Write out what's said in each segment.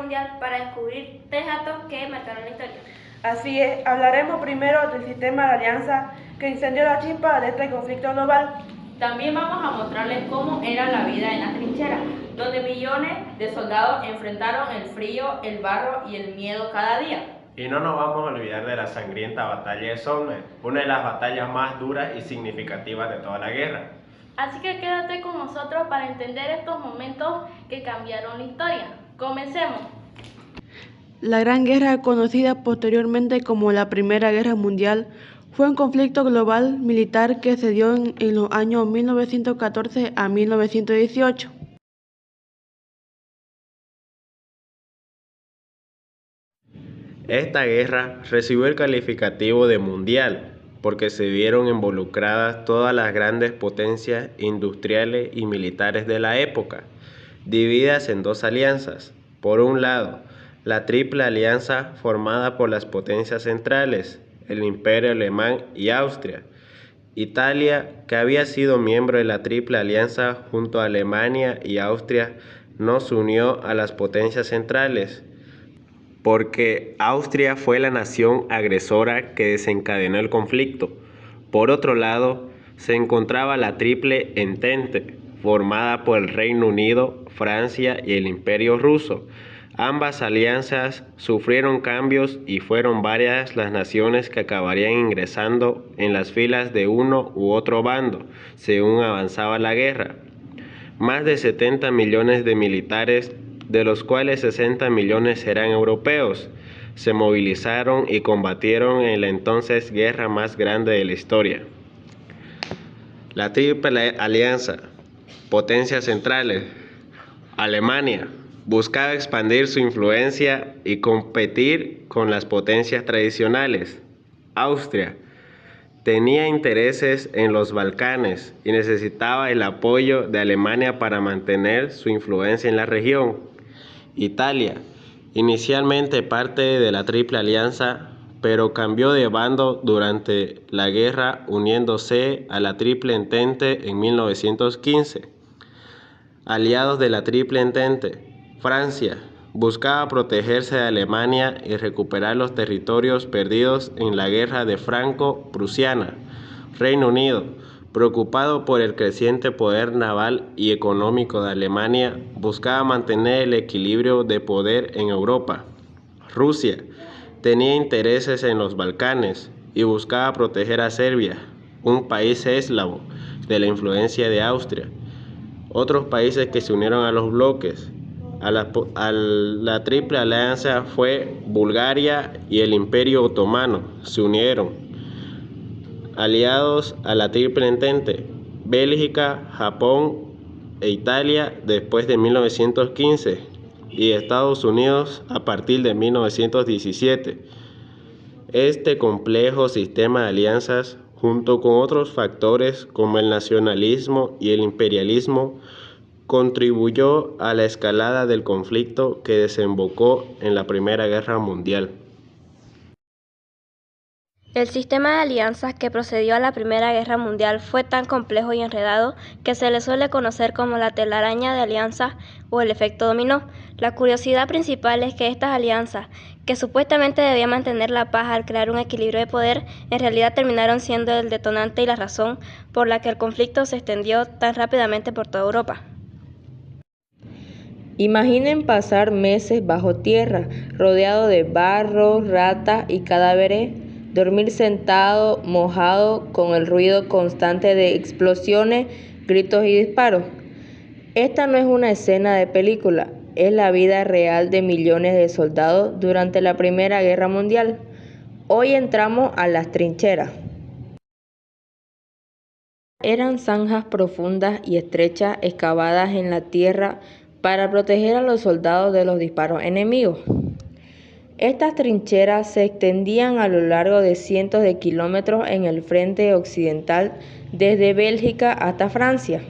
Mundial para descubrir tres datos que marcaron la historia. Así es, hablaremos primero del sistema de alianza que encendió la chispa de este conflicto global. También vamos a mostrarles cómo era la vida en las trincheras, donde millones de soldados enfrentaron el frío, el barro y el miedo cada día. Y no nos vamos a olvidar de la sangrienta batalla de Somme, una de las batallas más duras y significativas de toda la guerra. Así que quédate con nosotros para entender estos momentos que cambiaron la historia. ¡Comencemos! La Gran Guerra, conocida posteriormente como la Primera Guerra Mundial, fue un conflicto global militar que se dio en los años 1914 a 1918. Esta guerra recibió el calificativo de mundial porque se vieron involucradas todas las grandes potencias industriales y militares de la época, divididas en dos alianzas. Por un lado, la Triple Alianza formada por las potencias centrales, el Imperio Alemán y Austria. Italia, que había sido miembro de la Triple Alianza junto a Alemania y Austria, no se unió a las potencias centrales, porque Austria fue la nación agresora que desencadenó el conflicto. Por otro lado, se encontraba la Triple Entente, formada por el Reino Unido, Francia y el Imperio Ruso. Ambas alianzas sufrieron cambios y fueron varias las naciones que acabarían ingresando en las filas de uno u otro bando, según avanzaba la guerra. Más de 70 millones de militares, de los cuales 60 millones eran europeos, se movilizaron y combatieron en la entonces guerra más grande de la historia. La Triple Alianza, potencias centrales, Alemania, buscaba expandir su influencia y competir con las potencias tradicionales. Austria tenía intereses en los Balcanes y necesitaba el apoyo de Alemania para mantener su influencia en la región. Italia, inicialmente parte de la Triple Alianza, pero cambió de bando durante la guerra uniéndose a la Triple Entente en 1915. Aliados de la Triple Entente, Francia buscaba protegerse de Alemania y recuperar los territorios perdidos en la guerra de Franco-Prusiana. Reino Unido, preocupado por el creciente poder naval y económico de Alemania, buscaba mantener el equilibrio de poder en Europa. Rusia tenía intereses en los Balcanes y buscaba proteger a Serbia, un país eslavo, de la influencia de Austria. Otros países que se unieron a los bloques a la Triple Alianza fue Bulgaria y el Imperio Otomano. Se unieron. Aliados a la Triple Entente, Bélgica, Japón e Italia después de 1915 y Estados Unidos a partir de 1917. Este complejo sistema de alianzas, junto con otros factores como el nacionalismo y el imperialismo, contribuyó a la escalada del conflicto que desembocó en la Primera Guerra Mundial. El sistema de alianzas que procedió a la Primera Guerra Mundial fue tan complejo y enredado que se le suele conocer como la telaraña de alianzas o el efecto dominó. La curiosidad principal es que estas alianzas, que supuestamente debían mantener la paz al crear un equilibrio de poder, en realidad terminaron siendo el detonante y la razón por la que el conflicto se extendió tan rápidamente por toda Europa. Imaginen pasar meses bajo tierra, rodeado de barro, ratas y cadáveres, dormir sentado, mojado, con el ruido constante de explosiones, gritos y disparos. Esta no es una escena de película, es la vida real de millones de soldados durante la Primera Guerra Mundial. Hoy entramos a las trincheras. Eran zanjas profundas y estrechas excavadas en la tierra para proteger a los soldados de los disparos enemigos. Estas trincheras se extendían a lo largo de cientos de kilómetros en el frente occidental, desde Bélgica hasta Francia.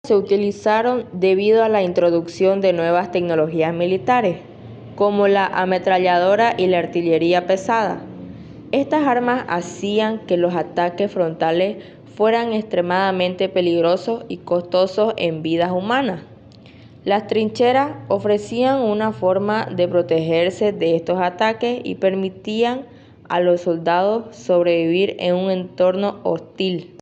Se utilizaron debido a la introducción de nuevas tecnologías militares, como la ametralladora y la artillería pesada. Estas armas hacían que los ataques frontales fueran extremadamente peligrosos y costosos en vidas humanas. Las trincheras ofrecían una forma de protegerse de estos ataques y permitían a los soldados sobrevivir en un entorno hostil.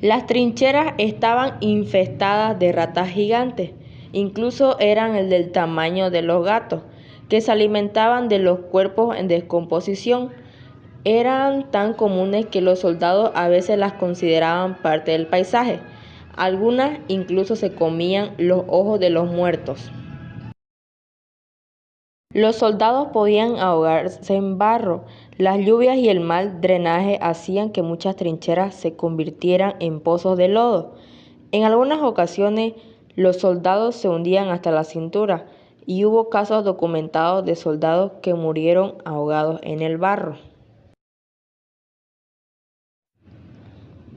Las trincheras estaban infestadas de ratas gigantes, incluso eran del tamaño de los gatos, que se alimentaban de los cuerpos en descomposición. Eran tan comunes que los soldados a veces las consideraban parte del paisaje. Algunas incluso se comían los ojos de los muertos. Los soldados podían ahogarse en barro. Las lluvias y el mal drenaje hacían que muchas trincheras se convirtieran en pozos de lodo. En algunas ocasiones, los soldados se hundían hasta la cintura y hubo casos documentados de soldados que murieron ahogados en el barro.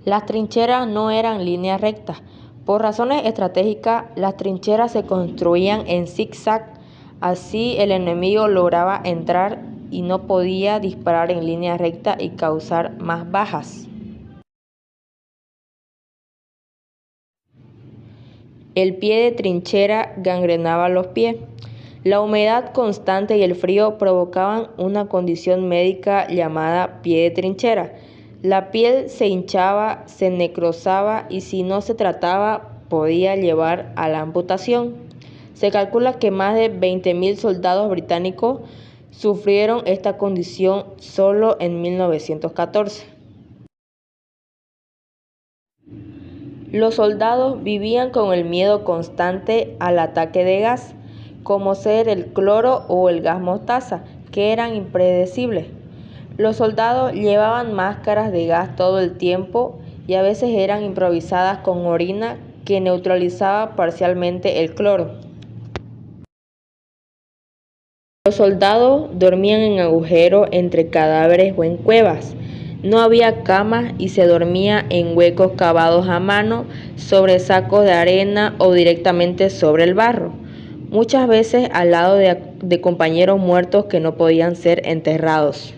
Las trincheras no eran líneas rectas. Por razones estratégicas, las trincheras se construían en zigzag. Así el enemigo lograba entrar y no podía disparar en línea recta y causar más bajas. El pie de trinchera gangrenaba los pies. La humedad constante y el frío provocaban una condición médica llamada pie de trinchera. La piel se hinchaba, se necrosaba y si no se trataba podía llevar a la amputación. Se calcula que más de 20.000 soldados británicos sufrieron esta condición solo en 1914. Los soldados vivían con el miedo constante al ataque de gas, como ser el cloro o el gas mostaza, que eran impredecibles. Los soldados llevaban máscaras de gas todo el tiempo y a veces eran improvisadas con orina que neutralizaba parcialmente el cloro. Los soldados dormían en agujeros entre cadáveres o en cuevas. No había camas y se dormía en huecos cavados a mano, sobre sacos de arena o directamente sobre el barro, muchas veces al lado de compañeros muertos que no podían ser enterrados.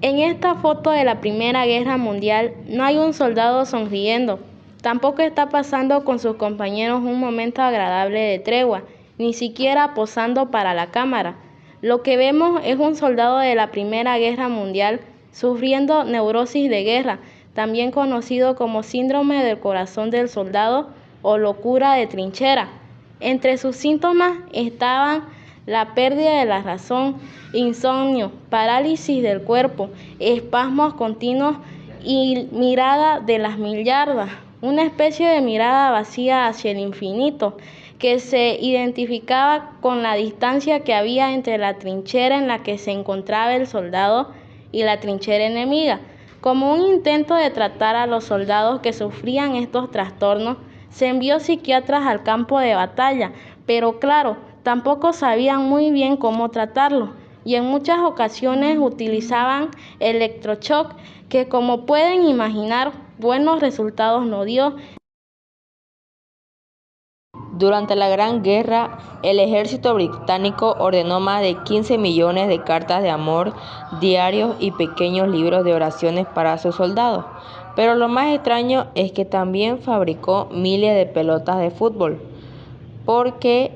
En esta foto de la Primera Guerra Mundial no hay un soldado sonriendo, tampoco está pasando con sus compañeros un momento agradable de tregua, ni siquiera posando para la cámara. Lo que vemos es un soldado de la Primera Guerra Mundial sufriendo neurosis de guerra, también conocido como síndrome del corazón del soldado o locura de trinchera. Entre sus síntomas estaban la pérdida de la razón, insomnio, parálisis del cuerpo, espasmos continuos y mirada de las mil yardas, una especie de mirada vacía hacia el infinito, que se identificaba con la distancia que había entre la trinchera en la que se encontraba el soldado y la trinchera enemiga. Como un intento de tratar a los soldados que sufrían estos trastornos, se envió psiquiatras al campo de batalla, pero claro, tampoco sabían muy bien cómo tratarlo, y en muchas ocasiones utilizaban electroshock, que como pueden imaginar, buenos resultados no dio. Durante la Gran Guerra, el ejército británico ordenó más de 15 millones de cartas de amor, diarios y pequeños libros de oraciones para sus soldados. Pero lo más extraño es que también fabricó miles de pelotas de fútbol, porque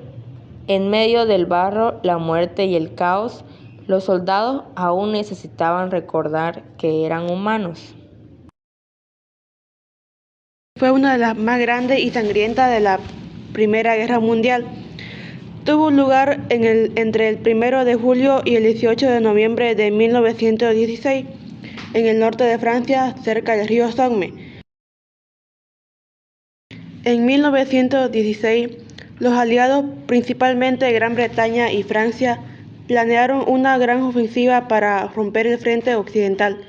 en medio del barro, la muerte y el caos, los soldados aún necesitaban recordar que eran humanos. Fue una de las más grandes y sangrientas de la Primera Guerra Mundial. Tuvo lugar entre el 1 de julio y el 18 de noviembre de 1916 en el norte de Francia, cerca del río Somme. En 1916, los aliados, principalmente Gran Bretaña y Francia, planearon una gran ofensiva para romper el frente occidental,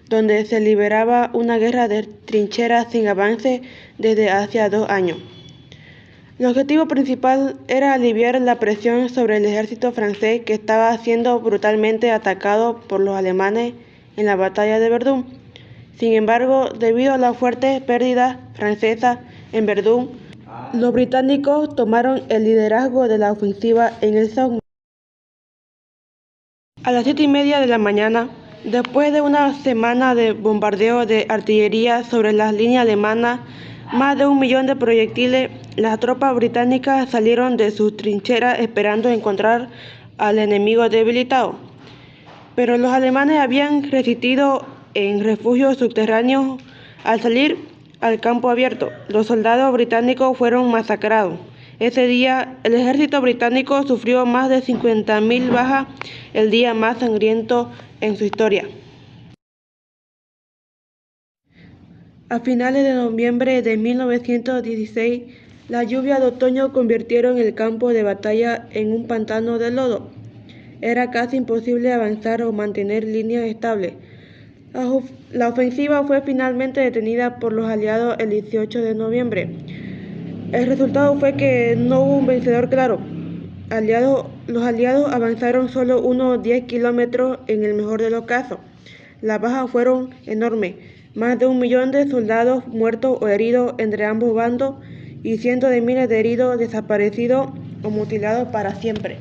donde se libraba una guerra de trincheras sin avance desde hacía 2 años. El objetivo principal era aliviar la presión sobre el ejército francés, que estaba siendo brutalmente atacado por los alemanes en la batalla de Verdún. Sin embargo, debido a las fuertes pérdidas francesas en Verdún, los británicos tomaron el liderazgo de la ofensiva en el Somme. A las 7:30 de la mañana, Después de una semana de bombardeo de artillería sobre las líneas alemanas, más de 1 millón de proyectiles, las tropas británicas salieron de sus trincheras esperando encontrar al enemigo debilitado. Pero los alemanes habían resistido en refugios subterráneos. Al salir al campo abierto, los soldados británicos fueron masacrados. Ese día, el ejército británico sufrió más de 50.000 bajas, el día más sangriento en su historia. A finales de noviembre de 1916, las lluvias de otoño convirtieron el campo de batalla en un pantano de lodo. Era casi imposible avanzar o mantener líneas estables. La ofensiva fue finalmente detenida por los aliados el 18 de noviembre. El resultado fue que no hubo un vencedor claro. Los aliados avanzaron solo unos 10 kilómetros en el mejor de los casos. Las bajas fueron enormes, más de 1 millón de soldados muertos o heridos entre ambos bandos y cientos de miles de heridos desaparecidos o mutilados para siempre.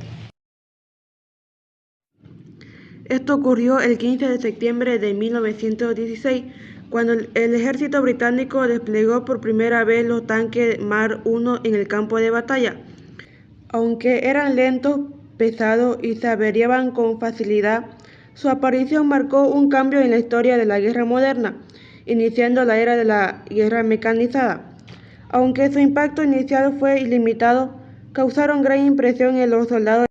Esto ocurrió el 15 de septiembre de 1916, cuando el ejército británico desplegó por primera vez los tanques Mark I en el campo de batalla. Aunque eran lentos, pesados y se averiaban con facilidad, su aparición marcó un cambio en la historia de la guerra moderna, iniciando la era de la guerra mecanizada. Aunque su impacto inicial fue ilimitado, causaron gran impresión en los soldados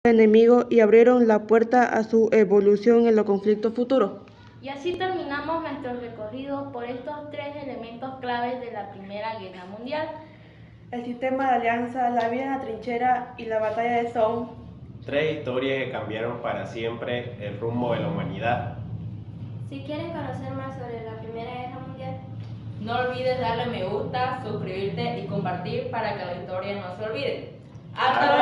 enemigos y abrieron la puerta a su evolución en los conflictos futuros. Y así terminamos nuestro recorrido por estos 3 elementos claves de la Primera Guerra Mundial: el sistema de alianza, la vida en la trinchera y la batalla de Somme. 3 historias que cambiaron para siempre el rumbo de la humanidad. Si quieren conocer más sobre la Primera Guerra Mundial, no olvides darle me gusta, suscribirte y compartir para que la historia no se olvide. ¡Hasta luego!